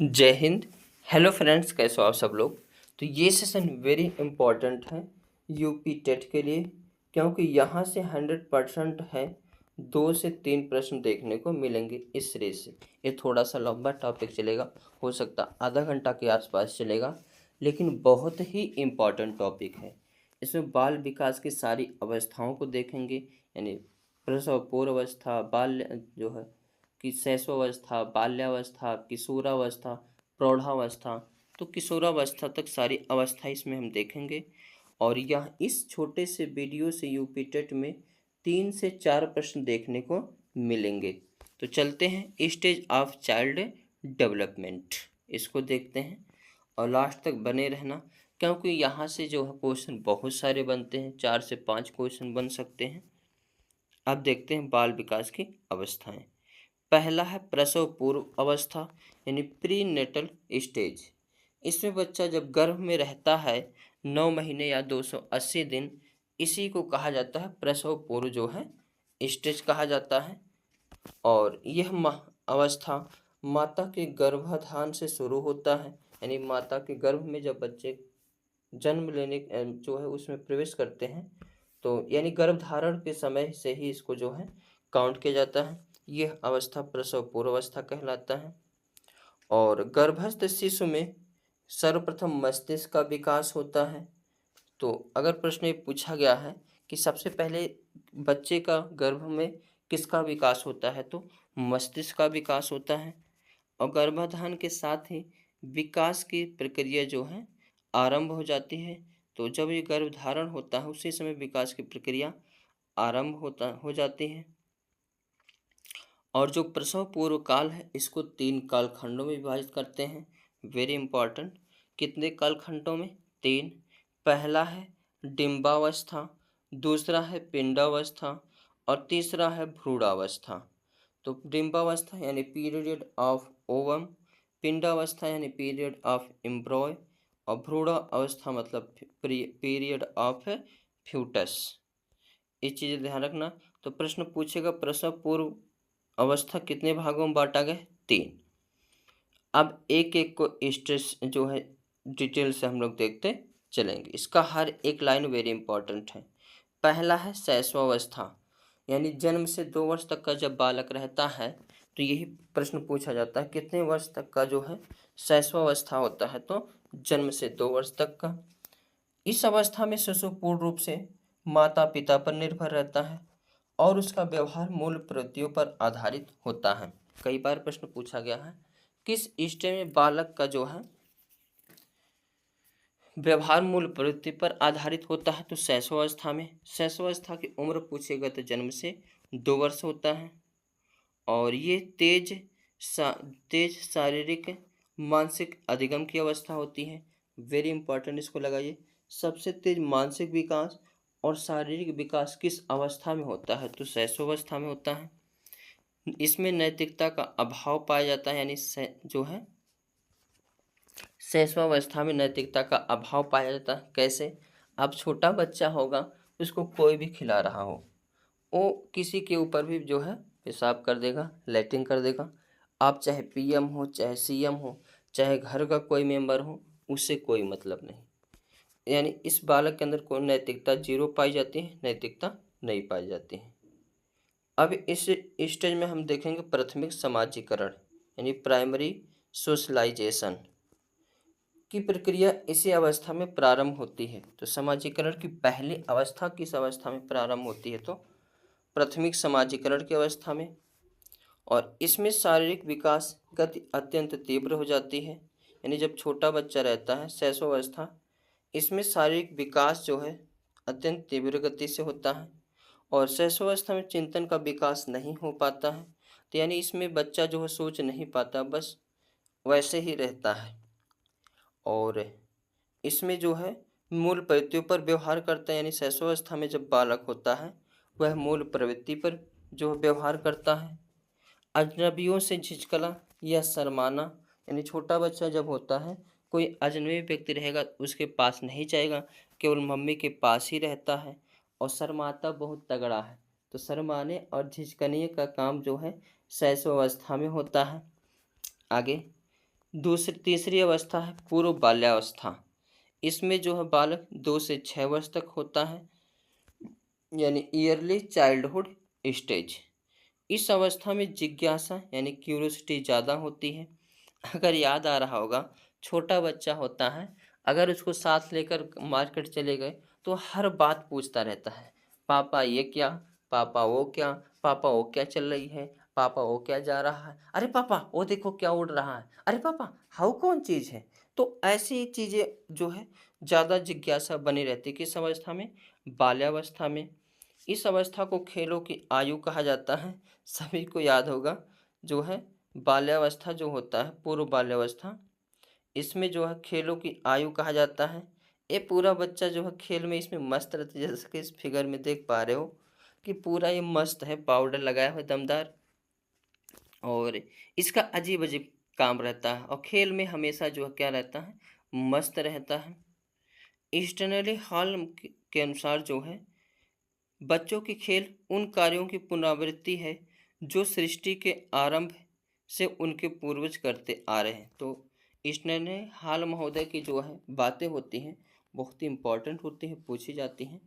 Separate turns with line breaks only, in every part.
जय Hind. Hello friends, कैसे हो आप सब लोग। तो ये सेशन वेरी इम्पोर्टेंट है यूपी टेट के लिए, क्योंकि यहाँ से 100% है 2 से 3 प्रश्न देखने को मिलेंगे इस सीरीज से। ये थोड़ा सा लंबा टॉपिक चलेगा, हो सकता आधा घंटा के आसपास चलेगा, लेकिन बहुत ही इम्पोर्टेंट टॉपिक है। इसमें बाल विकास की सारी अवस्थाओं को देखेंगे, यानी प्रसव पूर्व अवस्था, बाल्य जो है कि शैशवावस्था, बाल्यावस्था, किशोरावस्था, प्रौढ़ावस्था। तो किशोरावस्था तक सारी अवस्था इसमें हम देखेंगे। और यह इस छोटे से वीडियो से यूपी टेट में 3 से 4 प्रश्न देखने को मिलेंगे। तो चलते हैं स्टेज ऑफ चाइल्ड डेवलपमेंट, इसको देखते हैं और लास्ट तक बने रहना, क्योंकि यहाँ से जो है क्वेश्चन बहुत सारे बनते हैं, 4 से 5 क्वेश्चन बन सकते हैं। अब देखते हैं बाल विकास की अवस्थाएं। पहला है प्रसव पूर्व अवस्था, यानी प्री नेटल स्टेज। इसमें बच्चा जब गर्भ में रहता है 9 महीने या 280 दिन, इसी को कहा जाता है प्रसव पूर्व जो है स्टेज कहा जाता है। और यह अवस्था माता के गर्भाधान से शुरू होता है, यानी माता के गर्भ में जब बच्चे जन्म लेने जो है उसमें प्रवेश करते हैं, तो यानी गर्भधारण के समय से ही इसको जो है काउंट किया जाता है। यह अवस्था प्रसव पूर्व अवस्था कहलाता है। और गर्भस्थ शिशु में सर्वप्रथम मस्तिष्क का विकास होता है। तो अगर प्रश्न ये पूछा गया है कि सबसे पहले बच्चे का गर्भ में किसका विकास होता है, तो मस्तिष्क का विकास होता है। और गर्भाधान के साथ ही विकास की प्रक्रिया जो है आरंभ हो जाती है। तो जब ये गर्भधारण होता है उसी समय विकास की प्रक्रिया आरंभ हो जाती है। और जो प्रसव पूर्व काल है इसको 3 कालखंडों में विभाजित करते हैं। वेरी इंपॉर्टेंट, कितने कालखंडों में? 3। पहला है डिम्बावस्था, दूसरा है पिंडावस्था और तीसरा है भ्रूणावस्था। तो डिम्बावस्था यानी पीरियड ऑफ ओवम, पिंडावस्था यानी पीरियड ऑफ एम्ब्रॉय और भ्रूणावस्था मतलब पीरियड ऑफ फ्यूटस। ये चीज़ें ध्यान रखना। तो प्रश्न पूछेगा प्रसव पूर्व अवस्था कितने भागों में बांटा गया? 3। अब एक एक को स्ट्रेस जो है डिटेल से हम लोग देखते चलेंगे। इसका हर एक लाइन वेरी इंपॉर्टेंट है। पहला है शैशवावस्था, यानी जन्म से 2 वर्ष तक का जब बालक रहता है, तो यही प्रश्न पूछा जाता है कितने वर्ष तक का जो है शैशवावस्था होता है, तो जन्म से 2 वर्ष तक का। इस अवस्था में शिशु पूर्ण रूप से माता पिता पर निर्भर रहता है और उसका व्यवहार मूल प्रवृत्तियों पर आधारित होता है। कई बार प्रश्न पूछा गया है किस स्टेज में बालक का जो है व्यवहार मूल प्रवृत्ति पर आधारित होता है, तो शैशवावस्था में। शैशवावस्था की उम्र पूछेगा तो जन्म से 2 वर्ष होता है। और ये तेज शारीरिक मानसिक अधिगम की अवस्था होती है। वेरी इंपॉर्टेंट, इसको लगाइए। सबसे तेज मानसिक विकास और शारीरिक विकास किस अवस्था में होता है, तो शैशवावस्था में होता है। इसमें नैतिकता का अभाव पाया जाता है, यानी जो है शैशवावस्था में नैतिकता का अभाव पाया जाता है। कैसे? अब छोटा बच्चा होगा, उसको कोई भी खिला रहा हो, वो किसी के ऊपर भी जो है पेशाब कर देगा, लैट्रिन कर देगा। आप चाहे पीएम हो, चाहे सीएम हो, चाहे घर का कोई मेंबर हो, उससे कोई मतलब नहीं। यानी इस बालक के अंदर कोई नैतिकता 0 पाई जाती है, नैतिकता नहीं पाई जाती है। अब इस स्टेज में हम देखेंगे प्राथमिक समाजीकरण, यानी प्राइमरी सोशलाइजेशन की प्रक्रिया इसी अवस्था में प्रारंभ होती है। तो समाजीकरण की पहली अवस्था किस अवस्था में प्रारंभ होती है, तो प्राथमिक समाजीकरण की अवस्था में। और इसमें शारीरिक विकास गति अत्यंत तीव्र हो जाती है, यानी जब छोटा बच्चा रहता है शैशवावस्था, इसमें शारीरिक विकास जो है अत्यंत तीव्र गति से होता है। और शैशवावस्था में चिंतन का विकास नहीं हो पाता है, तो यानी इसमें बच्चा जो है सोच नहीं पाता, बस वैसे ही रहता है। और इसमें जो है मूल प्रवृत्तियों पर व्यवहार करता है, यानी शैशवावस्था में जब बालक होता है वह मूल प्रवृत्ति पर जो व्यवहार करता है। अजनबियों से झिझकना या शर्माना, यानी छोटा बच्चा जब होता है कोई अजनबी व्यक्ति रहेगा उसके पास नहीं जाएगा, केवल मम्मी के पास ही रहता है। और शर्माता बहुत तगड़ा है, तो शर्माने और झिझकने का काम जो है शैशवावस्था में होता है। आगे तीसरी अवस्था है पूर्व बाल्यावस्था। इसमें जो है बालक 2 से 6 वर्ष तक होता है, यानी ईयरली चाइल्डहुड स्टेज। इस अवस्था में जिज्ञासा यानी क्यूरियोसिटी ज़्यादा होती है। अगर याद आ रहा होगा, छोटा बच्चा होता है, अगर उसको साथ लेकर मार्केट चले गए तो हर बात पूछता रहता है, पापा ये क्या, पापा वो क्या, पापा वो क्या चल रही है, पापा वो क्या जा रहा है, अरे पापा वो देखो क्या उड़ रहा है, अरे पापा हाउ कौन चीज़ है। तो ऐसी चीज़ें जो है ज़्यादा जिज्ञासा बनी रहती है। किस अवस्था में? बाल्यावस्था में। इस अवस्था को खेलों की आयु कहा जाता है। सभी को याद होगा, जो है बाल्यावस्था जो होता है पूर्व बाल्यावस्था, इसमें जो है खेलों की आयु कहा जाता है। ये पूरा बच्चा जो है खेल में इसमें मस्त रहता है, जैसे कि इस फिगर में देख पा रहे हो कि पूरा ये मस्त है, पाउडर लगाया हुआ दमदार, और इसका अजीब अजीब काम रहता है, और खेल में हमेशा जो है क्या रहता है, मस्त रहता है। ईस्टर्नली हॉल के अनुसार जो है बच्चों की खेल उन कार्यों की पुनरावृत्ति है जो सृष्टि के आरंभ से उनके पूर्वज करते आ रहे हैं। तो इसने हाल महोदय की जो है बातें होती हैं बहुत ही इम्पोर्टेंट होती हैं, पूछी जाती हैं।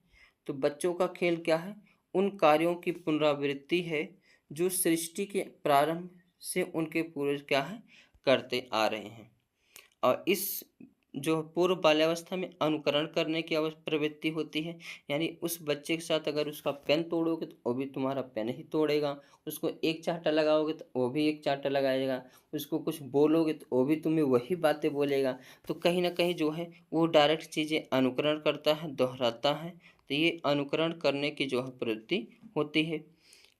तो बच्चों का खेल क्या है? उन कार्यों की पुनरावृत्ति है जो सृष्टि के प्रारंभ से उनके पूर्वज क्या है करते आ रहे हैं। और इस जो पूर्व बाल्यावस्था में अनुकरण करने की प्रवृत्ति होती है, यानी उस बच्चे के साथ अगर उसका पेन तोड़ोगे तो वो भी तुम्हारा पेन ही तोड़ेगा, उसको एक चांटा लगाओगे तो वो भी एक चांटा लगाएगा, उसको कुछ बोलोगे तो वो भी तुम्हें वही बातें बोलेगा। तो कहीं ना कहीं जो है वो डायरेक्ट चीज़ें अनुकरण करता है, दोहराता है। तो ये अनुकरण करने की जो है प्रवृत्ति होती है।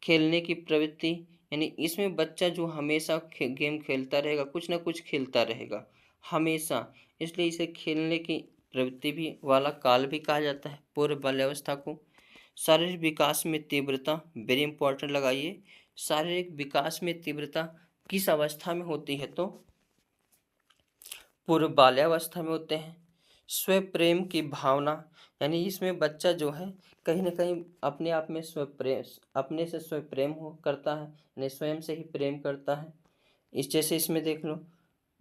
खेलने की प्रवृत्ति, यानी इसमें बच्चा जो हमेशा गेम खेलता रहेगा, कुछ ना कुछ खेलता रहेगा हमेशा, इसलिए इसे खेलने की प्रवृत्ति भी वाला काल भी कहा जाता है पूर्व बाल्यावस्था को। शारीरिक विकास में तीव्रता, वेरी इंपॉर्टेंट लगाइए, शारीरिक विकास में तीव्रता किस अवस्था में होती है? तो पूर्व बाल्यावस्था में होते हैं। स्व प्रेम की भावना, यानी इसमें बच्चा जो है कहीं ना कहीं अपने आप में स्व प्रेम, अपने से स्व प्रेम हो करता है, यानी स्वयं से ही प्रेम करता है। इस जैसे इसमें देख लो,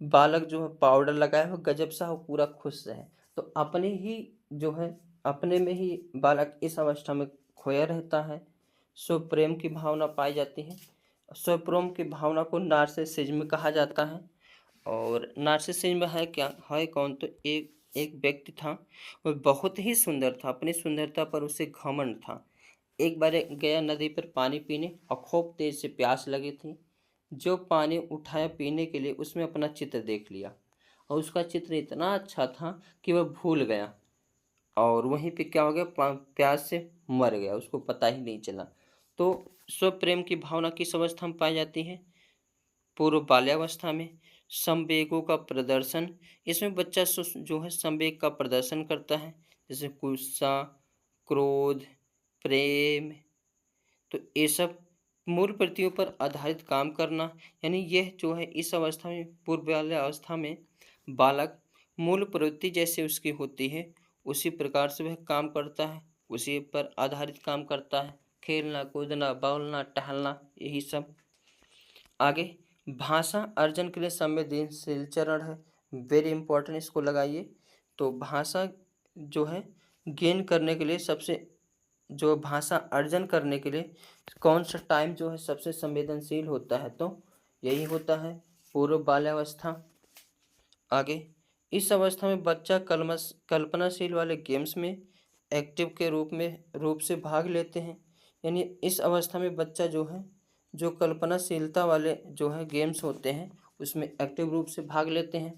बालक जो है पाउडर लगाया हुआ गजब सा हो, पूरा खुश है, तो अपने ही जो है अपने में ही बालक इस अवस्था में खोया रहता है। स्व प्रेम की भावना पाई जाती है। स्व प्रेम की भावना को नार्सिसिज्म कहा जाता है। और नार्सिसिज्म है क्या, है कौन? तो एक एक व्यक्ति था, वह बहुत ही सुंदर था, अपनी सुंदरता पर उसे घमंड था। एक बार गया नदी पर पानी पीने और खूब तेज से प्यास लगी थी। जो पानी उठाया पीने के लिए, उसमें अपना चित्र देख लिया, और उसका चित्र इतना अच्छा था कि वह भूल गया, और वहीं पे क्या हो गया, प्यास से मर गया, उसको पता ही नहीं चला। तो स्व प्रेम की भावना किस अवस्था में पाई जाती है? पूर्व बाल्यावस्था में। संवेगों का प्रदर्शन, इसमें बच्चा जो है संवेग का प्रदर्शन करता है, जैसे गुस्सा, क्रोध, प्रेम। तो ये सब मूल प्रवृत्तियों पर आधारित काम करना, यानी यह जो है इस अवस्था में पूर्व बाल्यावस्था में बालक मूल प्रवृत्ति जैसे उसकी होती है उसी प्रकार से वह काम करता है, उसी पर आधारित काम करता है, खेलना कूदना बोलना टहलना यही सब। आगे, भाषा अर्जन के लिए संवेदनशील चरण है, वेरी इंपॉर्टेंट, इसको लगाइए। तो भाषा जो है गेन करने के लिए सबसे, जो भाषा अर्जन करने के लिए कौन सा टाइम जो है सबसे संवेदनशील होता है? तो यही होता है पूर्व बाल्यावस्था। आगे, इस अवस्था में बच्चा कल्पनाशील वाले गेम्स में एक्टिव के रूप से भाग लेते हैं, यानी इस अवस्था में बच्चा जो है जो कल्पनाशीलता वाले जो है गेम्स होते हैं उसमें एक्टिव रूप से भाग लेते हैं।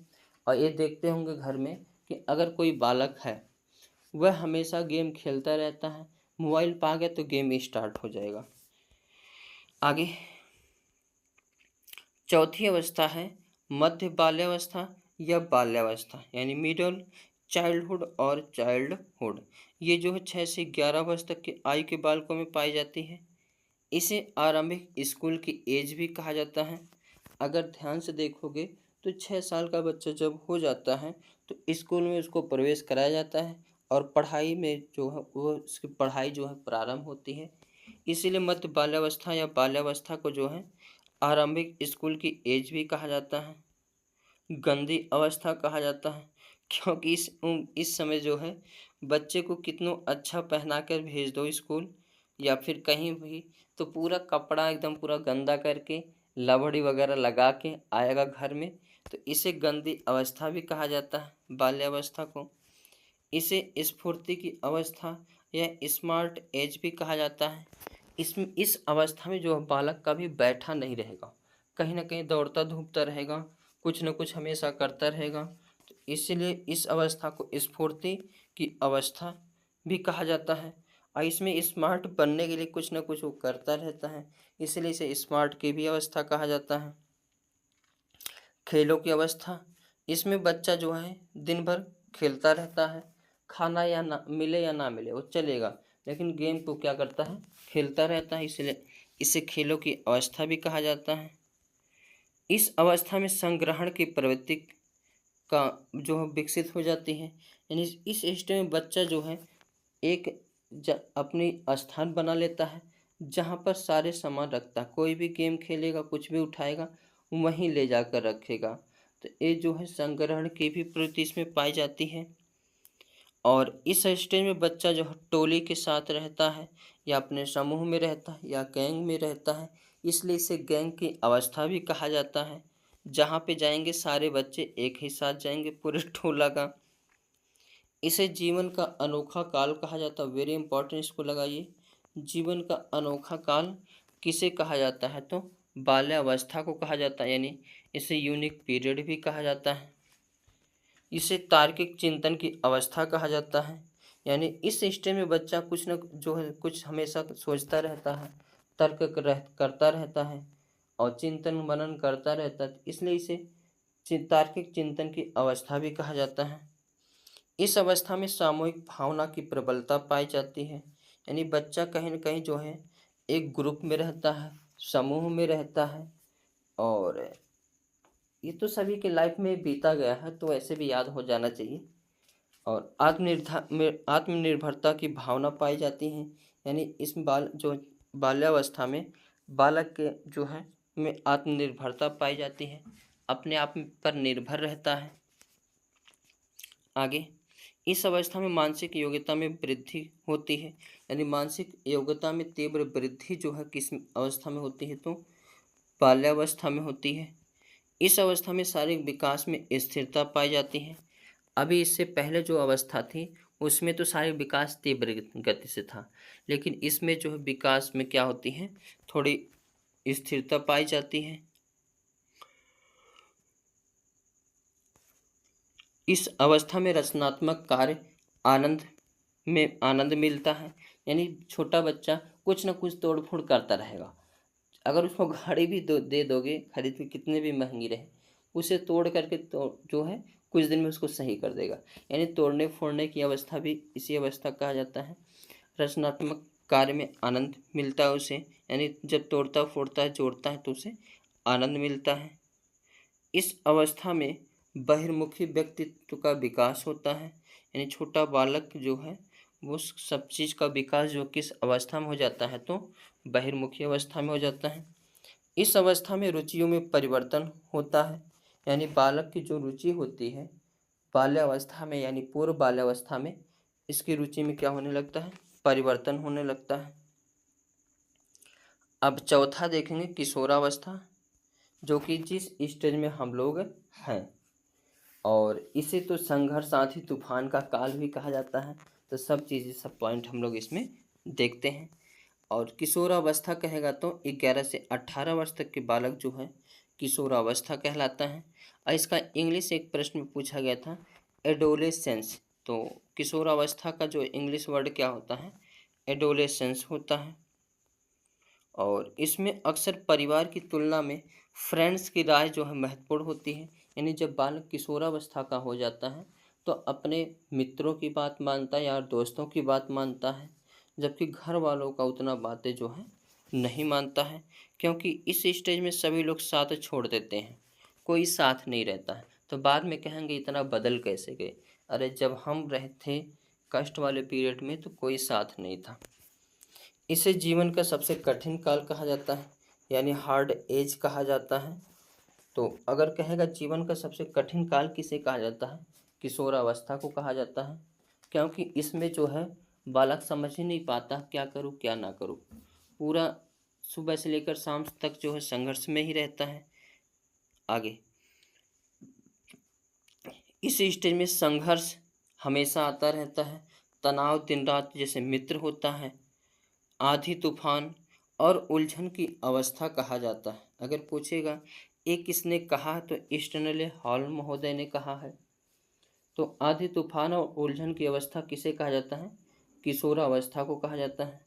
और ये देखते होंगे घर में कि अगर कोई बालक है वह हमेशा गेम खेलता रहता है, मोबाइल पा गया तो गेम ही स्टार्ट हो जाएगा। आगे, चौथी अवस्था है मध्य बाल्यावस्था या बाल्यावस्था, यानी मिडल चाइल्डहुड और चाइल्डहुड। ये जो है 6 से 11 वर्ष तक की आयु के बालकों में पाई जाती है। इसे आरंभिक स्कूल की एज भी कहा जाता है। अगर ध्यान से देखोगे तो 6 साल का बच्चा जब हो जाता है तो स्कूल में उसको प्रवेश कराया जाता है, और पढ़ाई में जो है वो उसकी पढ़ाई जो है प्रारंभ होती है। इसीलिए मध्य बाल्यावस्था या बाल्यावस्था को जो है आरंभिक स्कूल की एज भी कहा जाता है। गंदी अवस्था कहा जाता है, क्योंकि इस समय जो है बच्चे को कितना अच्छा पहना कर भेज दो स्कूल या फिर कहीं भी, तो पूरा कपड़ा एकदम पूरा गंदा करके लवड़ी वगैरह लगा के आएगा घर में, तो इसे गंदी अवस्था भी कहा जाता है बाल्यावस्था को। इसे स्फूर्ति की अवस्था या स्मार्ट एज भी कहा जाता है। इसमें इस अवस्था में जो बालक कभी बैठा नहीं रहेगा, कहीं ना कहीं दौड़ता धूपता रहेगा, कुछ न कुछ हमेशा करता रहेगा। तो इसलिए इस अवस्था को स्फूर्ति की अवस्था भी कहा जाता है। और इसमें स्मार्ट बनने के लिए कुछ न कुछ वो करता रहता है, इसलिए इसे स्मार्ट की भी अवस्था कहा जाता है। खेलों की अवस्था, इसमें बच्चा जो है दिन भर खेलता रहता है, खाना या ना मिले या ना मिले वो चलेगा, लेकिन गेम को क्या करता है, खेलता रहता है, इसलिए इसे खेलों की अवस्था भी कहा जाता है। इस अवस्था में संग्रहण की प्रवृत्ति का जो है विकसित हो जाती है, यानी इस स्टेज में बच्चा जो है एक अपनी स्थान बना लेता है जहाँ पर सारे सामान रखता है, कोई भी गेम खेलेगा कुछ भी उठाएगा वहीं ले जाकर रखेगा। तो ये जो है संग्रहण की भी प्रवृत्ति इसमें पाई जाती है। और इस स्टेज में बच्चा जो है टोली के साथ रहता है या अपने समूह में रहता है या गैंग में रहता है, इसलिए इसे गैंग की अवस्था भी कहा जाता है। जहाँ पे जाएंगे सारे बच्चे एक ही साथ जाएंगे पूरे टोला का। इसे जीवन का अनोखा काल कहा जाता है, वेरी इंपॉर्टेंट, इसको लगाइए। जीवन का अनोखा काल किसे कहा जाता है, तो बाल्यावस्था को कहा जाता है, यानी इसे यूनिक पीरियड भी कहा जाता है। इसे तार्किक चिंतन की अवस्था कहा जाता है, यानी इस स्टेज में बच्चा कुछ न जो है कुछ हमेशा सोचता रहता है, करता रहता है और चिंतन मनन करता रहता है, इसलिए इसे तार्किक चिंतन की अवस्था भी कहा जाता है। इस अवस्था में सामूहिक भावना की प्रबलता पाई जाती है, यानी बच्चा कहीं न कहीं जो है एक ग्रुप में रहता है, समूह में रहता है, और ये तो सभी के लाइफ में बीता गया है तो ऐसे भी याद हो जाना चाहिए। और आत्मनिर्भरता की भावना पाई जाती है, यानी इस बाल्यावस्था में बालक के जो है में आत्मनिर्भरता पाई जाती है, अपने आप पर निर्भर रहता है। आगे, इस अवस्था में मानसिक योग्यता में वृद्धि होती है, यानी मानसिक योग्यता में तीव्र वृद्धि जो है किस अवस्था में होती है, तो बाल्यावस्था में होती है। इस अवस्था में शारीरिक विकास में स्थिरता पाई जाती है। अभी इससे पहले जो अवस्था थी उसमें तो शारीरिक विकास तीव्र गति से था, लेकिन इसमें जो है विकास में क्या होती है, थोड़ी स्थिरता पाई जाती है। इस अवस्था में रचनात्मक कार्य आनंद मिलता है, यानी छोटा बच्चा कुछ ना कुछ तोड़ फोड़ करता रहेगा। अगर उसको घड़ी भी दे दोगे खरीद के, कितने भी महंगी रहे, उसे तोड़ करके तो जो है कुछ दिन में उसको सही कर देगा, यानी तोड़ने फोड़ने की अवस्था भी इसी अवस्था कहा जाता है। रचनात्मक कार्य में आनंद मिलता है उसे, यानी जब तोड़ता फोड़ता है जोड़ता है तो उसे आनंद मिलता है। इस अवस्था में बहिर्मुखी व्यक्तित्व का विकास होता है, यानी छोटा बालक जो है वो सब चीज़ का विकास जो किस अवस्था में हो जाता है, तो बहिर्मुखी अवस्था में हो जाता है। इस अवस्था में रुचियों में परिवर्तन होता है, यानी बालक की जो रुचि होती है बाल्यावस्था में यानी पूर्व बाल्यावस्था में इसकी रुचि में क्या होने लगता है, परिवर्तन होने लगता है। अब चौथा देखेंगे किशोरावस्था, जो कि जिस स्टेज में हम लोग हैं, और इसे तो संघर्ष साथ ही तूफान का काल भी कहा जाता है। तो सब चीज़ें सब पॉइंट हम लोग इसमें देखते हैं। और किशोरावस्था कहेगा तो 11 से 18 वर्ष तक के बालक जो है किशोरावस्था कहलाता है। और इसका इंग्लिश एक प्रश्न में पूछा गया था, एडोलेसेंस, तो किशोरावस्था का जो इंग्लिश वर्ड क्या होता है, एडोलेसेंस होता है। और इसमें अक्सर परिवार की तुलना में फ्रेंड्स की राय जो है महत्वपूर्ण होती है, यानी जब बालक किशोरावस्था का हो जाता है तो अपने मित्रों की बात मानता है, यार दोस्तों की बात मानता है, जबकि घर वालों का उतना बातें जो है नहीं मानता है, क्योंकि इस स्टेज में सभी लोग साथ छोड़ देते हैं, कोई साथ नहीं रहता है। तो बाद में कहेंगे इतना बदल कैसे गए, अरे जब हम रहे थे कष्ट वाले पीरियड में तो कोई साथ नहीं था। इसे जीवन का सबसे कठिन काल कहा जाता है, यानी हार्ड एज कहा जाता है। तो अगर कहेगा जीवन का सबसे कठिन काल किसे कहा जाता है, किशोरावस्था को कहा जाता है, क्योंकि इसमें जो है बालक समझ ही नहीं पाता क्या करूँ क्या ना करूँ। पूरा सुबह से लेकर शाम तक जो है संघर्ष में ही रहता है। आगे इस स्टेज में संघर्ष हमेशा आता रहता है, तनाव दिन रात जैसे मित्र होता है, आंधी तूफान और उलझन की अवस्था कहा जाता है। अगर पूछेगा ये किसने कहा, तो स्टैनले हॉल महोदय ने कहा है। तो आंधी तूफान और उलझन की अवस्था किसे कहा जाता है, किशोरावस्था को कहा जाता है।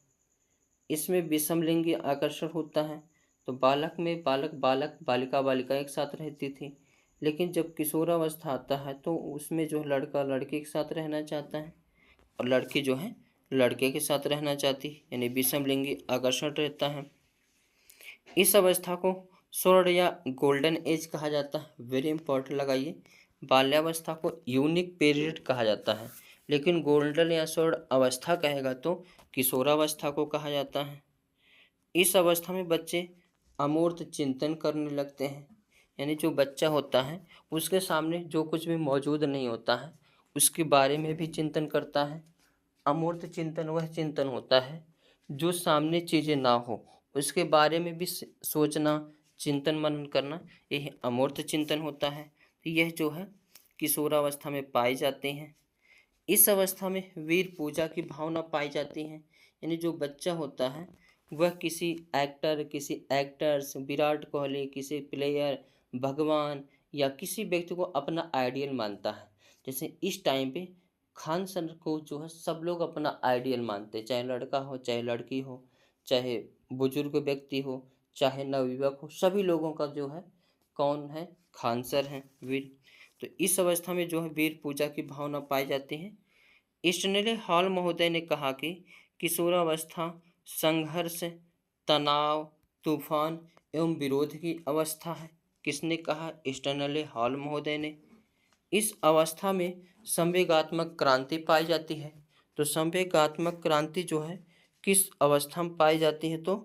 इसमें विषमलिंगी आकर्षण होता है। तो बालक में बालक बालक बालिका बालिका एक साथ रहती थी, लेकिन जब किशोरावस्था आता है तो उसमें जो लड़का लड़के के साथ रहना चाहता है और लड़की जो है लड़के के साथ रहना चाहती है, यानी विषमलिंगी आकर्षण रहता है। इस अवस्था को स्वर्ण या गोल्डन एज कहा जाता है। वेरी इंपॉर्टेंट लगाइए, बाल्यावस्था को यूनिक पीरियड कहा जाता है, लेकिन गोल्डन या स्वर्ण अवस्था कहेगा तो किशोरावस्था को कहा जाता है। इस अवस्था में बच्चे अमूर्त चिंतन करने लगते हैं, यानी जो बच्चा होता है उसके सामने जो कुछ भी मौजूद नहीं होता है उसके बारे में भी चिंतन करता है। अमूर्त चिंतन वह चिंतन होता है जो सामने चीज़ें ना हो उसके बारे में भी सोचना, चिंतन मनन करना, यह अमूर्त चिंतन होता है। यह जो है किशोरावस्था में पाए जाते हैं। इस अवस्था में वीर पूजा की भावना पाई जाती है, यानी जो बच्चा होता है वह किसी एक्टर, किसी एक्टर्स, विराट कोहली, किसी प्लेयर, भगवान या किसी व्यक्ति को अपना आइडियल मानता है। जैसे इस टाइम पे खान सर को जो है सब लोग अपना आइडियल मानते हैं, चाहे लड़का हो चाहे लड़की हो, चाहे बुजुर्ग व्यक्ति हो चाहे नवयुवक हो, सभी लोगों का जो है कौन है, खान सर हैं वीर। तो इस अवस्था में जो है वीर पूजा की भावना पाई जाती है। स्टैनले हॉल महोदय ने कहा कि किशोरावस्था संघर्ष, तनाव, तूफान एवं विरोध की अवस्था है। किसने कहा, स्टैनले हॉल महोदय ने। इस अवस्था में संवेगात्मक क्रांति पाई जाती है। तो संवेगात्मक क्रांति जो है किस अवस्था में पाई जाती है, तो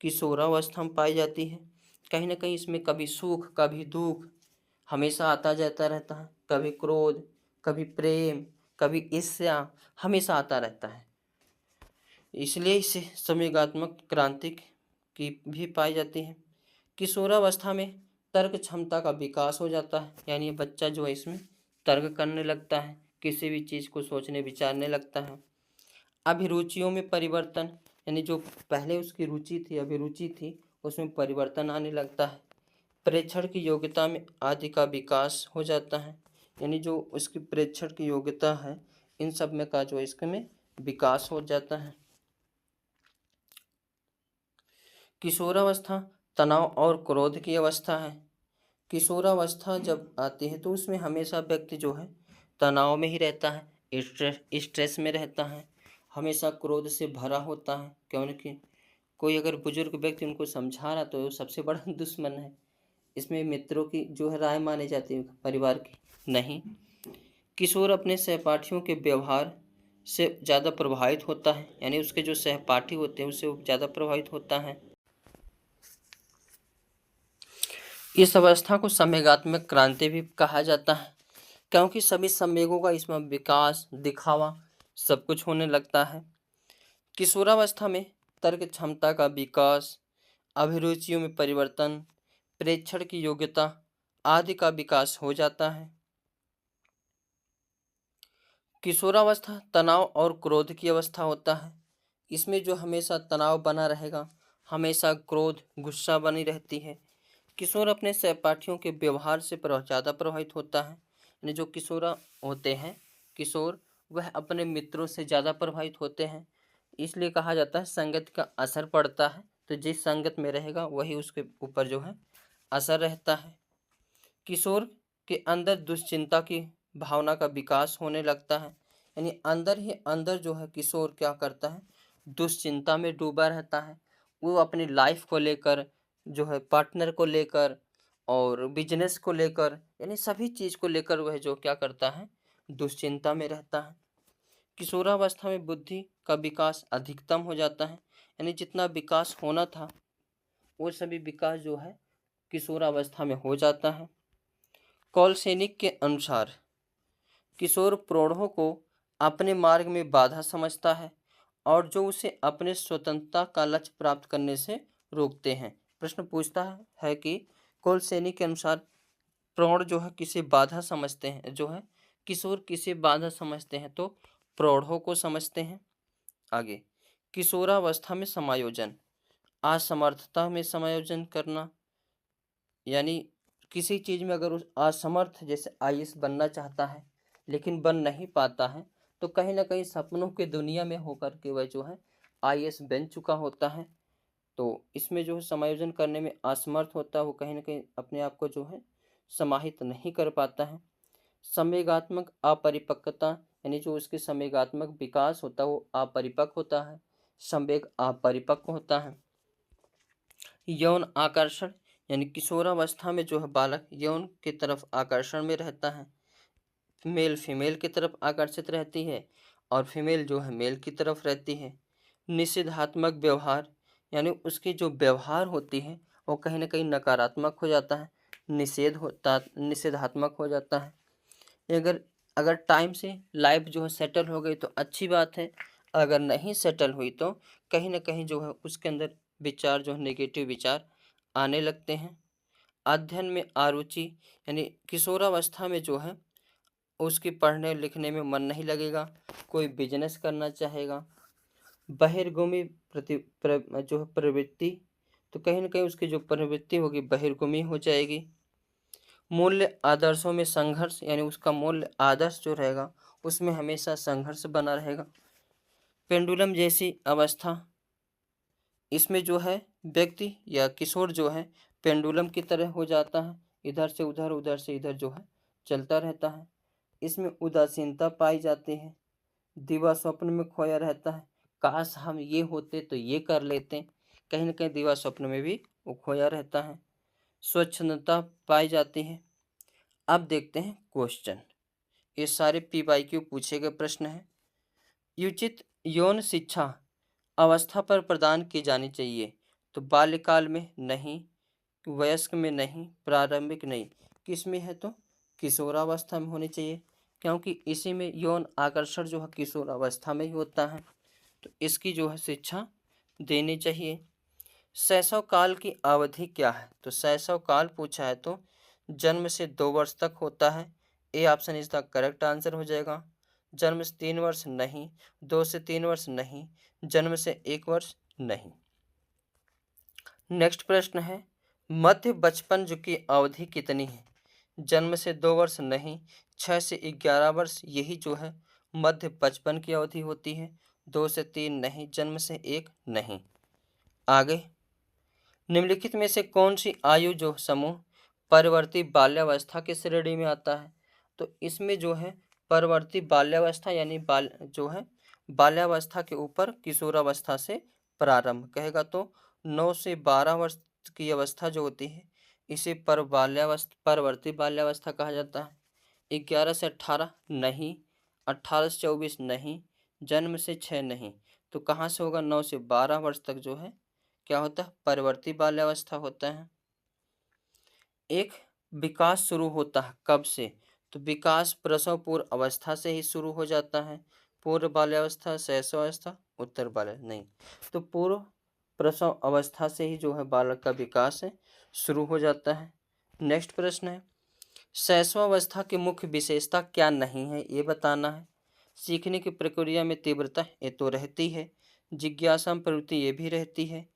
किशोरावस्था में पाई जाती है। कहीं ना कहीं इसमें कभी सुख कभी दुख हमेशा आता जाता रहता है, कभी क्रोध कभी प्रेम कभी ईर्ष्या हमेशा आता रहता है। इसलिए इसे संवेगात्मक क्रांति की भी पाई जाती है। किशोरावस्था में तर्क क्षमता का विकास हो जाता है, यानी ये बच्चा जो है इसमें तर्क करने लगता है, किसी भी चीज़ को सोचने विचारने लगता है। अभिरुचियों में परिवर्तन, यानी जो पहले उसकी रुचि थी अभिरुचि थी उसमें परिवर्तन आने लगता है। प्रेक्षण की योग्यता में आदि का विकास हो जाता है, यानी जो उसकी प्रेक्षण की योग्यता है इन सब में का जो इसमें विकास हो जाता है। किशोरावस्था तनाव और क्रोध की अवस्था है। किशोरावस्था जब आती है तो उसमें हमेशा व्यक्ति जो है तनाव में ही रहता है, स्ट्रेस में रहता है, हमेशा क्रोध से भरा होता है, क्योंकि कोई अगर बुजुर्ग व्यक्ति उनको समझा रहा तो वो सबसे बड़ा दुश्मन है। इसमें मित्रों की जो है राय मानी जाती है, परिवार की नहीं। किशोर अपने सहपाठियों के व्यवहार से ज़्यादा प्रभावित होता है, यानी उसके जो सहपाठी होते हैं उससे वो ज़्यादा प्रभावित होता है। इस अवस्था को संवेगात्मक क्रांति भी कहा जाता है, क्योंकि सभी संवेगों का इसमें विकास, दिखावा सब कुछ होने लगता है। किशोरावस्था में तर्क क्षमता का विकास, अभिरुचियों में परिवर्तन, प्रेक्षण की योग्यता आदि का विकास हो जाता है। किशोरावस्था तनाव और क्रोध की अवस्था होता है। इसमें जो हमेशा तनाव बना रहेगा, हमेशा क्रोध गुस्सा बनी रहती है। किशोर अपने सहपाठियों के व्यवहार से ज़्यादा प्रभावित होता है, यानी जो किशोरा होते हैं किशोर वह अपने मित्रों से ज़्यादा प्रभावित होते हैं। इसलिए कहा जाता है संगत का असर पड़ता है, तो जिस संगत में रहेगा वही उसके ऊपर जो है असर रहता है। किशोर के अंदर दुश्चिंता की भावना का विकास होने लगता है, यानी अंदर ही अंदर जो है किशोर क्या करता है, दुश्चिंता में डूबा रहता है। वो अपनी लाइफ को लेकर, जो है पार्टनर को लेकर और बिजनेस को लेकर, यानी सभी चीज़ को लेकर वह जो क्या करता है, दुश्चिंता में रहता है। किशोरावस्था में बुद्धि का विकास अधिकतम हो जाता है, यानी जितना विकास होना था वो सभी विकास जो है किशोरावस्था में हो जाता है। कोलसेनिक के अनुसार किशोर प्रौढ़ों को अपने मार्ग में बाधा समझता है और जो उसे अपने स्वतंत्रता का लक्ष्य प्राप्त करने से रोकते हैं। प्रश्न पूछता है कि कोलसेनिक के अनुसार प्रौढ़ जो है किसे बाधा समझते हैं, जो है किशोर किसे बाधा समझते हैं, तो प्रौढ़ों को समझते हैं। आगे, किशोरावस्था में समायोजन, असमर्थता में समायोजन करना, यानी किसी चीज में अगर उस असमर्थ, जैसे आईएएस बनना चाहता है लेकिन बन नहीं पाता है, तो कहीं ना कहीं सपनों की दुनिया में होकर के वह जो है आईएएस बन चुका होता है, तो इसमें जो है समायोजन करने में असमर्थ होता है, वो कहीं ना कहीं अपने आप को जो है समाहित नहीं कर पाता है। संवेगात्मक अपरिपक्वता, यानी जो उसके संवेगात्मक विकास होता है वो अपरिपक्व होता है, संवेग अपरिपक्व होता है। यौन आकर्षण, यानी किशोरावस्था में जो है बालक यौन की तरफ आकर्षण में रहता है, मेल फीमेल की तरफ आकर्षित रहती है और फीमेल जो है मेल की तरफ रहती है। निषेधात्मक व्यवहार, यानी उसकी जो व्यवहार होती है वो कहीं ना कहीं नकारात्मक हो जाता है, निषेधात्मक हो जाता है। अगर अगर टाइम से लाइफ जो है सेटल हो गई तो अच्छी बात है, अगर नहीं सेटल हुई तो कहीं ना कहीं जो है उसके अंदर विचार जो है नेगेटिव विचार आने लगते हैं। अध्ययन में अरुचि, यानी किशोरावस्था में जो है उसकी पढ़ने लिखने में मन नहीं लगेगा, कोई बिजनेस करना चाहेगा। बहिर्गुमी जो है प्रवृत्ति, तो कहीं ना कहीं उसकी जो प्रवृत्ति होगी बहिर्गुमी हो जाएगी। मूल्य आदर्शों में संघर्ष, यानी उसका मूल्य आदर्श जो रहेगा उसमें हमेशा संघर्ष बना रहेगा। पेंडुलम जैसी अवस्था, इसमें जो है व्यक्ति या किशोर जो है पेंडुलम की तरह हो जाता है, इधर से उधर उधर से इधर जो है चलता रहता है। इसमें उदासीनता पाई जाती है, दिवा स्वप्न में खोया रहता है, काश हम ये होते तो ये कर लेते, कहीं ना कहीं दिवा स्वप्न में भी वो खोया रहता है। स्वच्छंदता पाई जाती है। अब देखते हैं क्वेश्चन, ये सारे PYQ पूछे गए प्रश्न हैं। उचित यौन शिक्षा अवस्था पर प्रदान की जानी चाहिए, तो बाल्यकाल में नहीं, वयस्क में नहीं, प्रारंभिक नहीं, किस में है, तो किशोरावस्था में होनी चाहिए, क्योंकि इसी में यौन आकर्षण जो है किशोरावस्था में ही होता है, तो इसकी जो है शिक्षा देनी चाहिए। शैशव काल की अवधि क्या है, तो शैशव काल पूछा है तो जन्म से 2 वर्ष तक होता है, A option is the correct answer हो जाएगा। जन्म से 3 वर्ष नहीं, 2 से 3 वर्ष नहीं, जन्म से 1 वर्ष नहीं। नेक्स्ट प्रश्न है, मध्य बचपन जो की अवधि कितनी है, जन्म से 2 वर्ष नहीं, 6 से 11 वर्ष, यही जो है मध्य बचपन की अवधि होती है, 2 से 3 नहीं, जन्म से 1 नहीं। आगे, निम्नलिखित में से कौन सी आयु जो समूह परवर्ती बाल्यावस्था की श्रेणी में आता है, तो इसमें जो है परवर्ती बाल्यावस्था यानी जो है बाल्यावस्था के ऊपर किशोरावस्था से प्रारंभ कहेगा, तो 9 से 12 वर्ष की अवस्था जो होती है इसे परवर्ती बाल्यावस्था कहा जाता है। 11 से 18 नहीं, 18 से 24 नहीं, जन्म से 6 नहीं, तो कहाँ से होगा, 9 से 12 वर्ष तक जो है क्या होता है, परवर्ती बाल्यावस्था होता है। एक विकास शुरू होता है कब से, तो विकास प्रसव पूर्व अवस्था से ही शुरू हो जाता है। पूर्व बाल्यावस्था, शैशवावस्था, उत्तर बाल्य नहीं, तो पूर्व प्रसव अवस्था से ही जो है बालक का विकास है शुरू हो जाता है। नेक्स्ट प्रश्न है, शैशवावस्था की मुख्य विशेषता क्या नहीं है, ये बताना है। सीखने की प्रक्रिया में तीव्रता ये तो रहती है, जिज्ञासा प्रवृत्ति ये भी रहती है,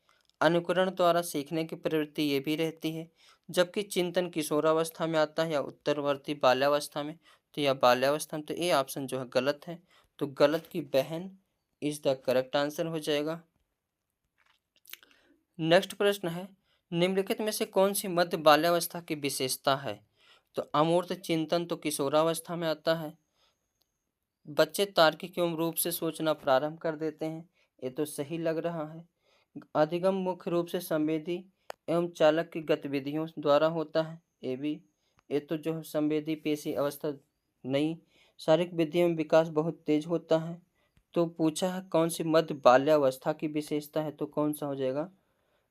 अनुकरण द्वारा सीखने की प्रवृत्ति ये भी रहती है, जबकि चिंतन किशोरावस्था में आता है या उत्तरवर्ती बाल्यावस्था में, तो या बाल्यावस्था में, तो ये ऑप्शन जो है गलत है, तो गलत की बहन इज द करेक्ट आंसर हो जाएगा। नेक्स्ट प्रश्न है, निम्नलिखित में से कौन सी मध्य बाल्यावस्था की विशेषता है, तो अमूर्त चिंतन तो किशोरावस्था में आता है। बच्चे तार्किक एवं रूप से सोचना प्रारंभ कर देते हैं, ये तो सही लग रहा है। अधिगम मुख्य रूप से संवेदी एवं चालक की गतिविधियों द्वारा होता है, ये तो जो है संवेदी पेशी अवस्था नहीं, शारीरिक विधियों में विकास बहुत तेज होता है। तो पूछा है कौन सी मध्य बाल्यावस्था की विशेषता है, तो कौन सा हो जाएगा,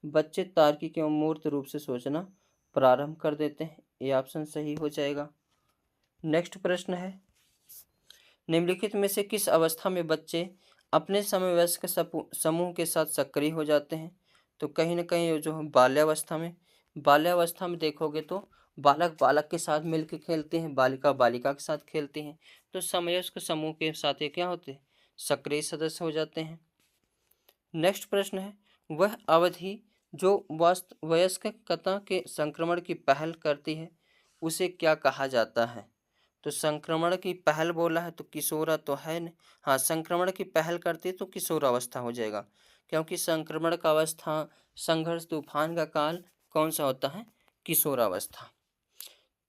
बच्चे तार्किक एवं मूर्त रूप से सोचना प्रारंभ कर देते हैं। ये ऑप्शन सही हो जाएगा। नेक्स्ट प्रश्न है, निम्नलिखित में से किस अवस्था में बच्चे अपने समवयस्क समूह के साथ सक्रिय हो जाते हैं? तो कहीं ना कहीं ये जो है बाल्यावस्था में देखोगे तो बालक बालक के साथ मिलकर खेलते हैं, बालिका बालिका के साथ खेलते हैं। तो समवयस्क समूह के साथ ये क्या होते हैं? सक्रिय सदस्य हो जाते हैं। नेक्स्ट प्रश्न है, वह अवधि जो वयस्कता के संक्रमण की पहल करती है उसे क्या कहा जाता है? तो संक्रमण की पहल बोला है तो किशोरा तो है नहीं। हाँ, संक्रमण की पहल करती है तो किशोरावस्था हो जाएगा, क्योंकि संक्रमण का अवस्था, संघर्ष तूफान का काल कौन सा होता है? किशोरावस्था।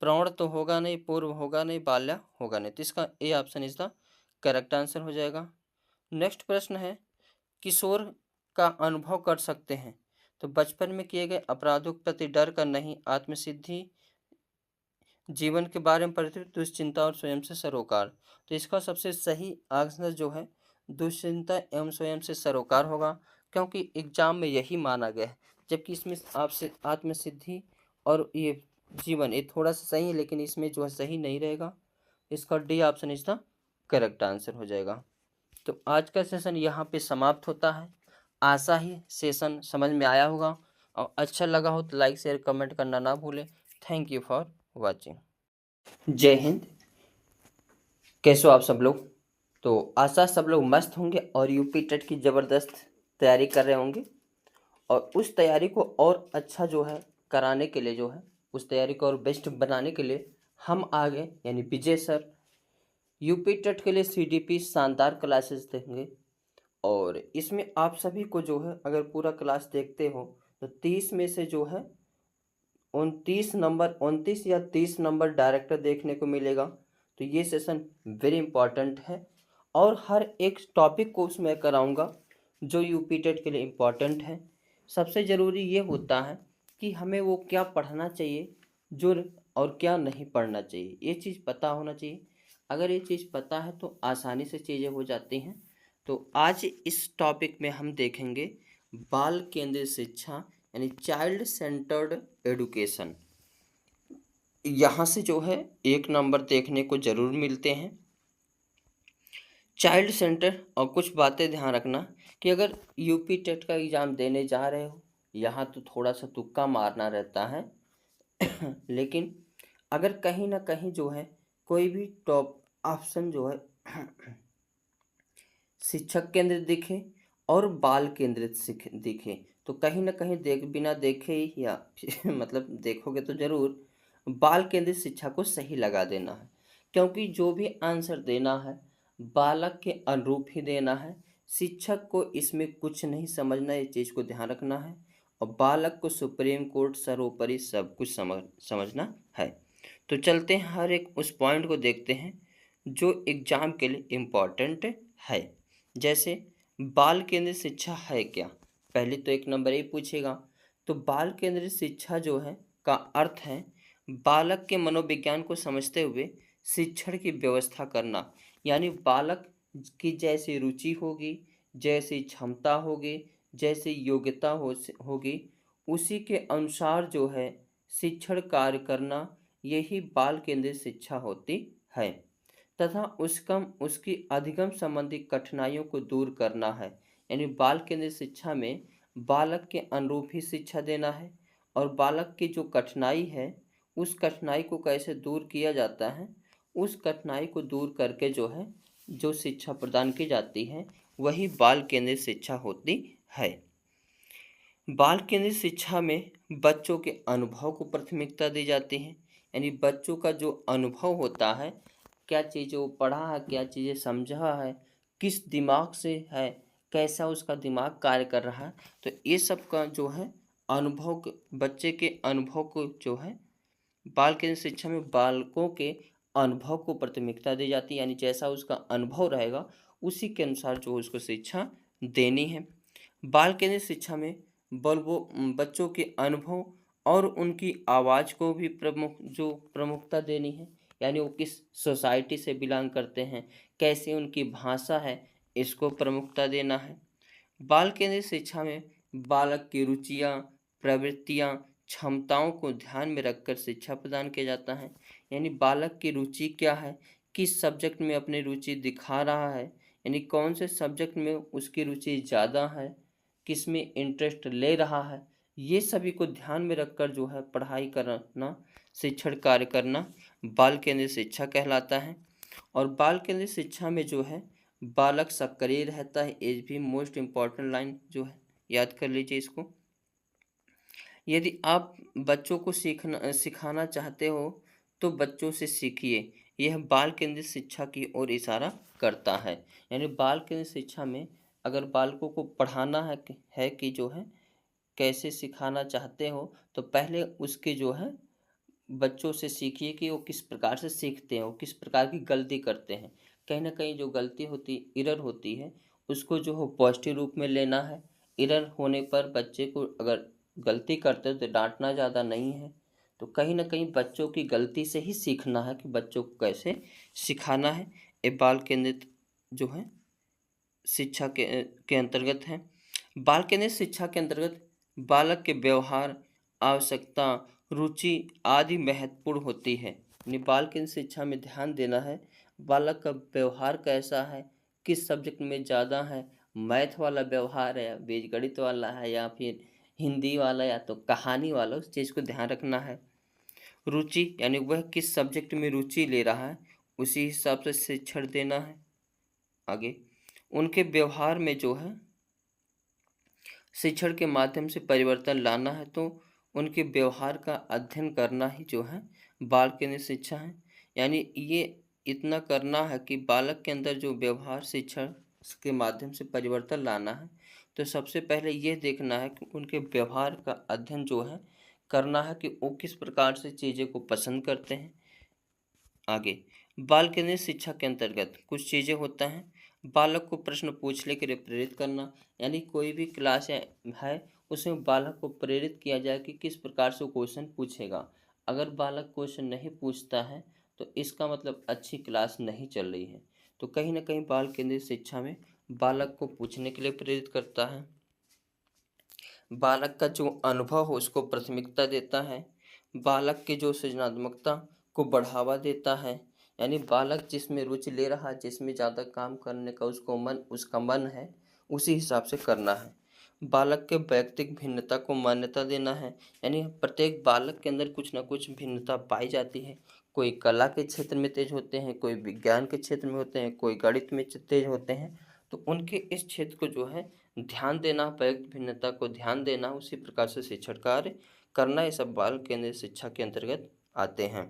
प्रौढ़ तो होगा नहीं, पूर्व होगा नहीं, बाल्या होगा नहीं, तो इसका A option is the correct answer हो जाएगा। नेक्स्ट प्रश्न है, किशोर का अनुभव कर सकते हैं तो बचपन में किए गए अपराधों के प्रति डर का नहीं, आत्मसिद्धि, जीवन के बारे में परिचित, दुश्चिंता और स्वयं से सरोकार। तो इसका सबसे सही आंसर जो है दुश्चिंता एवं स्वयं से सरोकार होगा, क्योंकि एग्जाम में यही माना गया है। जबकि इसमें आपसे आत्मसिद्धि और ये जीवन ये थोड़ा सा सही है, लेकिन इसमें जो है सही नहीं रहेगा। इसका डी ऑप्शन इसका करेक्ट आंसर हो जाएगा। तो आज का सेशन यहाँ पे समाप्त होता है। आशा ही सेशन समझ में आया होगा, और अच्छा लगा हो तो लाइक शेयर कमेंट करना ना भूलें। Thank you for watching. जय हिंद। कैसे हो आप सब लोग? तो आशा सब लोग मस्त होंगे और यूपी टेट की ज़बरदस्त तैयारी कर रहे होंगे, और उस तैयारी को और अच्छा जो है कराने के लिए, जो है उस तैयारी को और बेस्ट बनाने के लिए हम आगे यानी विजय सर यूपी टेट के लिए सीडीपी शानदार क्लासेस देंगे। और इसमें आप सभी को जो है अगर पूरा क्लास देखते हो तो 30 में से जो है 29 या 30 नंबर डायरेक्टर देखने को मिलेगा। तो ये सेशन वेरी इंपॉर्टेंट है, और हर एक टॉपिक को उसमें कराऊंगा जो यूपी टेट के लिए इम्पॉर्टेंट है। सबसे ज़रूरी ये होता है कि हमें वो क्या पढ़ना चाहिए जो, और क्या नहीं पढ़ना चाहिए, ये चीज़ पता होना चाहिए। अगर ये चीज़ पता है तो आसानी से चीज़ें हो जाती हैं। तो आज इस टॉपिक में हम देखेंगे बाल केंद्रित शिक्षा यानी चाइल्ड सेंटर्ड एडुकेशन। यहाँ से जो है 1 नंबर देखने को जरूर मिलते हैं। चाइल्ड सेंटर, और कुछ बातें ध्यान रखना कि अगर यूपी टेट का एग्ज़ाम देने जा रहे हो, यहाँ तो थोड़ा सा तुक्का मारना रहता है लेकिन अगर कहीं ना कहीं जो है कोई भी टॉप ऑप्शन जो है शिक्षक केंद्रित दिखे और बाल केंद्रित दिखे तो कहीं ना कहीं बिना देखे ही या मतलब देखोगे तो जरूर बाल केंद्रित शिक्षा को सही लगा देना है, क्योंकि जो भी आंसर देना है बालक के अनुरूप ही देना है। शिक्षक को इसमें कुछ नहीं समझना, ये चीज़ को ध्यान रखना है, और बालक को सुप्रीम कोर्ट सर्वोपरि सब कुछ समझना है। तो चलते हैं हर एक उस पॉइंट को देखते हैं जो एग्जाम के लिए इम्पोर्टेंट है। जैसे बाल केंद्रित शिक्षा है क्या? पहले तो 1 नंबर ही पूछेगा। तो बाल केंद्रित शिक्षा जो है का अर्थ है बालक के मनोविज्ञान को समझते हुए शिक्षण की व्यवस्था करना, यानी बालक की जैसी रुचि होगी, जैसी क्षमता होगी, जैसी योग्यता होगी, उसी के अनुसार जो है शिक्षण कार्य करना, यही बाल केंद्रित शिक्षा होती है। तथा उसकी अधिगम संबंधी कठिनाइयों को दूर करना है, यानी बाल केंद्रित शिक्षा में बालक के अनुरूप ही शिक्षा देना है, और बालक की जो कठिनाई है उस कठिनाई को कैसे दूर किया जाता है, उस कठिनाई को दूर करके जो है जो शिक्षा प्रदान की जाती है वही बाल केंद्रित शिक्षा होती है। बाल केंद्रित शिक्षा में बच्चों के अनुभव को प्राथमिकता दी जाती है, यानी बच्चों का जो अनुभव होता है, क्या चीज़ें वो पढ़ा है, क्या चीज़ें समझा है, किस दिमाग से है, कैसा उसका दिमाग कार्य कर रहा है, तो ये सब का जो है अनुभव बच्चे के अनुभव को जो है बाल केंद्रित शिक्षा में बालकों के अनुभव को प्राथमिकता दी जाती है, यानी जैसा उसका अनुभव रहेगा उसी के अनुसार जो उसको शिक्षा देनी है। बाल केंद्रित शिक्षा में बच्चों के अनुभव और उनकी आवाज़ को भी प्रमुखता देनी है, यानी वो किस सोसाइटी से बिलोंग करते हैं, कैसी उनकी भाषा है, इसको प्रमुखता देना है। बाल केंद्रित शिक्षा में बालक की रुचियाँ, प्रवृत्तियाँ, क्षमताओं को ध्यान में रखकर शिक्षा प्रदान किया जाता है। यानी बालक की रुचि क्या है, किस सब्जेक्ट में अपनी रुचि दिखा रहा है, यानी कौन से सब्जेक्ट में उसकी रुचि ज़्यादा है, किस में इंटरेस्ट ले रहा है, ये सभी को ध्यान में रखकर जो है पढ़ाई करना, शिक्षण कार्य करना बाल केंद्रित शिक्षा कहलाता है। और बाल केंद्रित शिक्षा में जो है बालक सक्रिय रहता है, एज भी मोस्ट इम्पॉर्टेंट लाइन जो है, याद कर लीजिए इसको। यदि आप बच्चों को सिखाना चाहते हो तो बच्चों से सीखिए, यह बाल केंद्रित शिक्षा की ओर इशारा करता है। यानी बाल केंद्रित शिक्षा में अगर बालकों को पढ़ाना है कि जो है कैसे सिखाना चाहते हो, तो पहले उसके जो है बच्चों से सीखिए कि वो किस प्रकार से सीखते हैं, वो किस प्रकार की गलती करते हैं। कहीं ना कहीं जो गलती होती, एरर होती है, उसको जो हो पॉजिटिव रूप में लेना है। एरर होने पर बच्चे को अगर गलती करते हो तो डांटना ज़्यादा नहीं है। तो कहीं ना कहीं बच्चों की गलती से ही सीखना है कि बच्चों को कैसे सिखाना है। ये बाल केंद्रित जो है शिक्षा के अंतर्गत है। बाल केंद्रित शिक्षा के अंतर्गत बालक के व्यवहार, आवश्यकता, रुचि आदि महत्वपूर्ण होती है। यानी बाल केंद्रित शिक्षा में ध्यान देना है बालक का व्यवहार कैसा है, किस सब्जेक्ट में ज़्यादा है, मैथ वाला व्यवहार है या बीजगणित वाला है या फिर हिंदी वाला या तो कहानी वाला, उस चीज़ को ध्यान रखना है। रुचि यानी वह किस सब्जेक्ट में रुचि ले रहा है, उसी हिसाब से शिक्षण देना है। आगे उनके व्यवहार में जो है शिक्षण के माध्यम से परिवर्तन लाना है, तो उनके व्यवहार का अध्ययन करना ही जो है बाल केंद्रित शिक्षा है। यानी ये इतना करना है कि बालक के अंदर जो व्यवहार शिक्षण के माध्यम से परिवर्तन लाना है, तो सबसे पहले ये देखना है कि उनके व्यवहार का अध्ययन जो है करना है कि वो किस प्रकार से चीज़ें को पसंद करते हैं। आगे बाल केंद्रित शिक्षा के अंतर्गत कुछ चीज़ें होता है। बालक को प्रश्न पूछने के लिए प्रेरित करना, यानी कोई भी क्लास है उसमें बालक को प्रेरित किया जाए कि किस प्रकार से वो क्वेश्चन पूछेगा। अगर बालक क्वेश्चन नहीं पूछता है तो इसका मतलब अच्छी क्लास नहीं चल रही है। तो कहीं ना कहीं बाल केंद्रित शिक्षा में बालक को पूछने के लिए प्रेरित करता है। बालक का जो अनुभव हो उसको प्राथमिकता देता है। बालक की जो सृजनात्मकता को बढ़ावा देता है, यानी बालक जिसमें रुचि ले रहा है, जिसमें ज़्यादा काम करने का उसका मन है, उसी हिसाब से करना है। बालक के व्यक्तिगत भिन्नता को मान्यता देना है, यानी प्रत्येक बालक के अंदर कुछ ना कुछ भिन्नता पाई जाती है। कोई कला के क्षेत्र में तेज होते हैं, कोई विज्ञान के क्षेत्र में होते हैं, कोई गणित में तेज होते हैं। तो उनके इस क्षेत्र को जो है ध्यान देना, व्यक्ति भिन्नता को ध्यान देना, उसी प्रकार से शिक्षण कार्य करना, ये सब बाल केंद्रित शिक्षा के अंतर्गत आते हैं।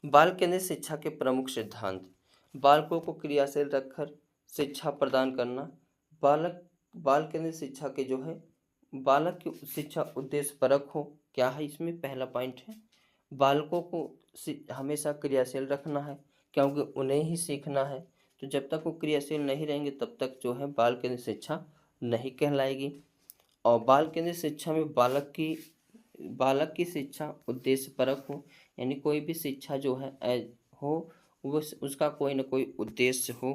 बाल केंद्रित शिक्षा के प्रमुख सिद्धांत: बालकों को क्रियाशील रखकर शिक्षा प्रदान करना। बाल केंद्रित शिक्षा के जो है बालक की शिक्षा उद्देश्य परक हो। क्या है इसमें पहला पॉइंट है, बालकों को हमेशा क्रियाशील रखना है, क्योंकि उन्हें ही सीखना है। तो जब तक वो क्रियाशील नहीं रहेंगे तब तक जो है बाल केंद्रित शिक्षा नहीं कहलाएगी। और बाल केंद्रित शिक्षा में बालक की शिक्षा उद्देश्य परक हो, यानी कोई भी शिक्षा जो है हो वो उसका कोई ना कोई उद्देश्य हो।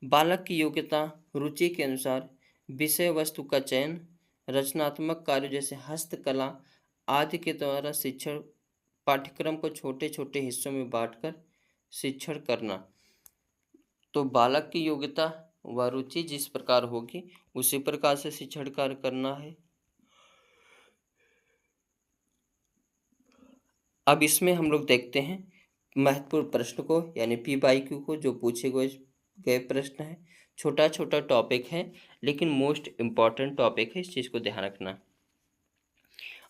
बालक की योग्यता रुचि के अनुसार विषय वस्तु का चयन, रचनात्मक कार्य जैसे हस्तकला आदि के द्वारा शिक्षण, पाठ्यक्रम को छोटे छोटे हिस्सों में बांटकर शिक्षण करना। तो बालक की योग्यता व रुचि जिस प्रकार होगी उसी प्रकार से शिक्षण कार्य करना है। अब इसमें हम लोग देखते हैं महत्वपूर्ण प्रश्न को, यानी PYQ को, जो पूछे गए प्रश्न है। छोटा छोटा टॉपिक है लेकिन मोस्ट इम्पॉर्टेंट टॉपिक है, इस चीज़ को ध्यान रखना।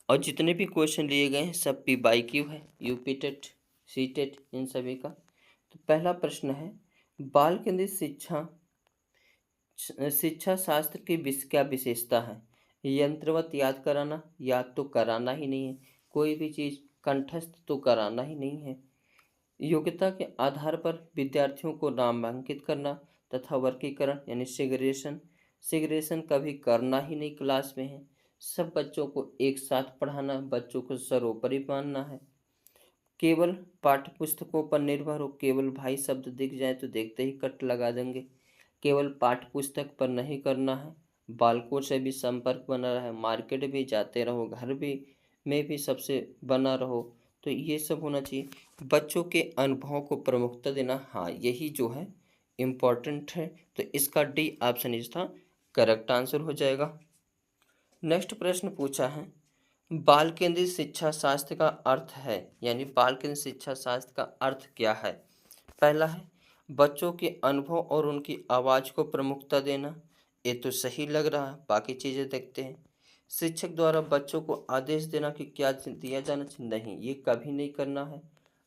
और जितने भी क्वेश्चन लिए गए हैं सब PYQ है, यूपी टेट, सी टेट, इन सभी का। तो पहला प्रश्न है, बाल केंद्रित शिक्षा शास्त्र की क्या विशेषता है? यंत्रवत याद कराना, याद तो कराना ही नहीं है, कोई भी चीज़ कंठस्थ तो कराना ही नहीं है। योग्यता के आधार पर विद्यार्थियों को नामांकित करना तथा वर्गीकरण यानी सेग्रेशन कभी करना ही नहीं क्लास में है। सब बच्चों को एक साथ पढ़ाना, बच्चों को सर्वोपरि मानना है। केवल पाठ्य पुस्तकों पर निर्भर हो, केवल भाई शब्द दिख जाए तो देखते ही कट लगा देंगे, केवल पाठ्य पुस्तक पर नहीं करना है। बालकों से भी संपर्क बना रहे, मार्केट भी जाते रहो, घर भी में भी सबसे बना रहो। तो ये सब होना चाहिए। बच्चों के अनुभवों को प्रमुखता देना, हाँ यही जो है इम्पोर्टेंट है। तो इसका डी ऑप्शन इसका करेक्ट आंसर हो जाएगा। नेक्स्ट प्रश्न पूछा है, बाल केंद्रित शिक्षा शास्त्र का अर्थ है, यानी बाल केंद्रित शिक्षा शास्त्र का अर्थ क्या है। पहला है बच्चों के अनुभव और उनकी आवाज़ को प्रमुखता देना। ये तो सही लग रहा है, बाकी चीज़ें देखते हैं। शिक्षक द्वारा बच्चों को आदेश देना कि क्या दिया जाना चाहिए, नहीं ये कभी नहीं करना है।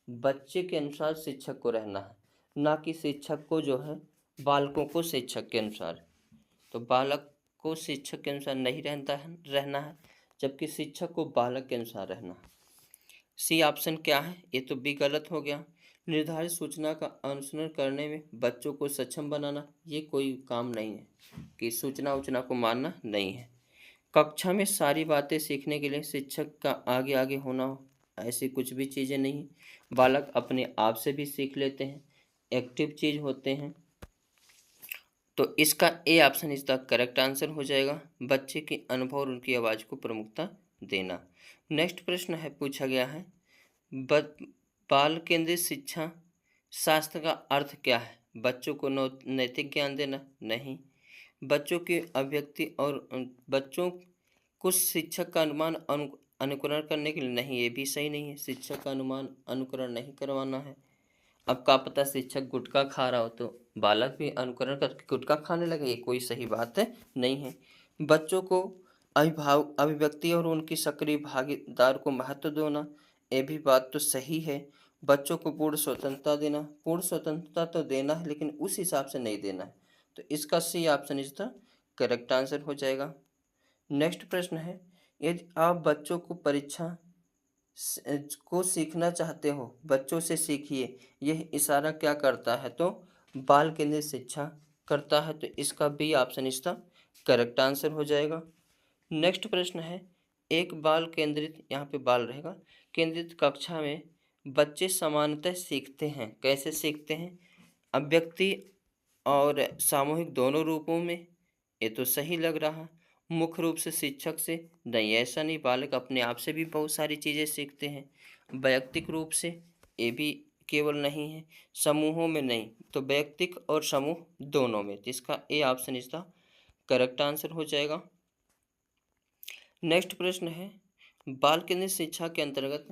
बच्चे के अनुसार शिक्षक को रहना है, ना कि शिक्षक को जो है बालकों को शिक्षक के अनुसार। तो बालक को शिक्षक के अनुसार नहीं रहना है, जबकि शिक्षक को बालक के अनुसार रहना है। सी ऑप्शन क्या है, ये तो बी गलत हो गया। निर्धारित सूचना का अनुसरण करने में बच्चों को सक्षम बनाना, ये कोई काम नहीं है कि सूचना को मानना नहीं है। कक्षा में सारी बातें सीखने के लिए शिक्षक का आगे आगे होना हो, ऐसी कुछ भी चीज़ें नहीं। बालक अपने आप से भी सीख लेते हैं, एक्टिव चीज़ होते हैं। तो इसका ए ऑप्शन इसका करेक्ट आंसर हो जाएगा, बच्चे के अनुभव और उनकी आवाज़ को प्रमुखता देना। नेक्स्ट प्रश्न है, पूछा गया है बाल केंद्रित शिक्षा शास्त्र का अर्थ क्या है। बच्चों को नैतिक ज्ञान देना, नहीं। बच्चों की अभिव्यक्ति और बच्चों को शिक्षक का अनुकरण करने के लिए, नहीं ये भी सही नहीं है, शिक्षक का अनुकरण नहीं करवाना है। अब क्या पता शिक्षक गुटखा खा रहा हो तो बालक भी अनुकरण करके गुटखा खाने लगे, ये कोई सही बात नहीं है। बच्चों को अभिव्यक्ति और उनकी सक्रिय भागीदार को महत्व देना, ये भी बात तो सही है। बच्चों को पूर्ण स्वतंत्रता देना, पूर्ण स्वतंत्रता तो देना है लेकिन उस हिसाब से नहीं देना है। तो इसका सी ऑप्शन इसका करेक्ट आंसर हो जाएगा। नेक्स्ट प्रश्न है, यदि आप बच्चों को परीक्षा को सीखना चाहते हो, बच्चों से सीखिए, यह इशारा क्या करता है, तो बाल केंद्रित शिक्षा करता है। तो इसका बी ऑप्शन इसका करेक्ट आंसर हो जाएगा। नेक्स्ट प्रश्न है, एक बाल केंद्रित, यहाँ पे बाल रहेगा, केंद्रित कक्षा में बच्चे समानतः सीखते हैं। कैसे सीखते हैं, अभिव्यक्ति और सामूहिक दोनों रूपों में, ये तो सही लग रहा है। मुख्य रूप से शिक्षक से, नहीं ऐसा नहीं, बालक अपने आप से भी बहुत सारी चीज़ें सीखते हैं। वैयक्तिक रूप से, ये भी केवल नहीं है। समूहों में, नहीं, तो वैयक्तिक और समूह दोनों में। तो इसका ए ऑप्शन इसका करेक्ट आंसर हो जाएगा। नेक्स्ट प्रश्न है, बाल केंद्रित शिक्षा के अंतर्गत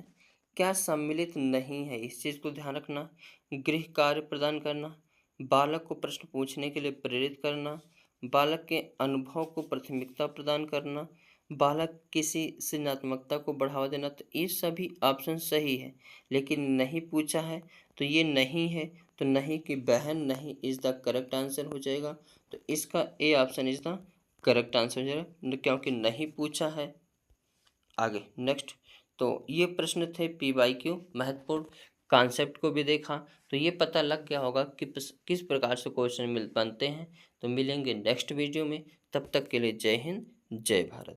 क्या सम्मिलित नहीं है, इस चीज़ को ध्यान रखना। गृह कार्य प्रदान करना, बालक को प्रश्न पूछने के लिए प्रेरित करना, बालक के अनुभव को प्राथमिकता प्रदान करना, बालक किसी सृजनात्मकता को बढ़ावा देना। तो ये सभी ऑप्शन सही है, लेकिन नहीं पूछा है तो ये नहीं है। तो नहीं कि बहन नहीं इज द करेक्ट आंसर हो जाएगा। तो इसका A option is the correct answer हो जाएगा, क्योंकि नहीं पूछा है। आगे नेक्स्ट, तो ये प्रश्न थे PYQ, महत्वपूर्ण कॉन्सेप्ट को भी देखा, तो ये पता लग गया होगा कि किस प्रकार से क्वेश्चन बनते हैं। तो मिलेंगे नेक्स्ट वीडियो में, तब तक के लिए जय हिंद जय भारत।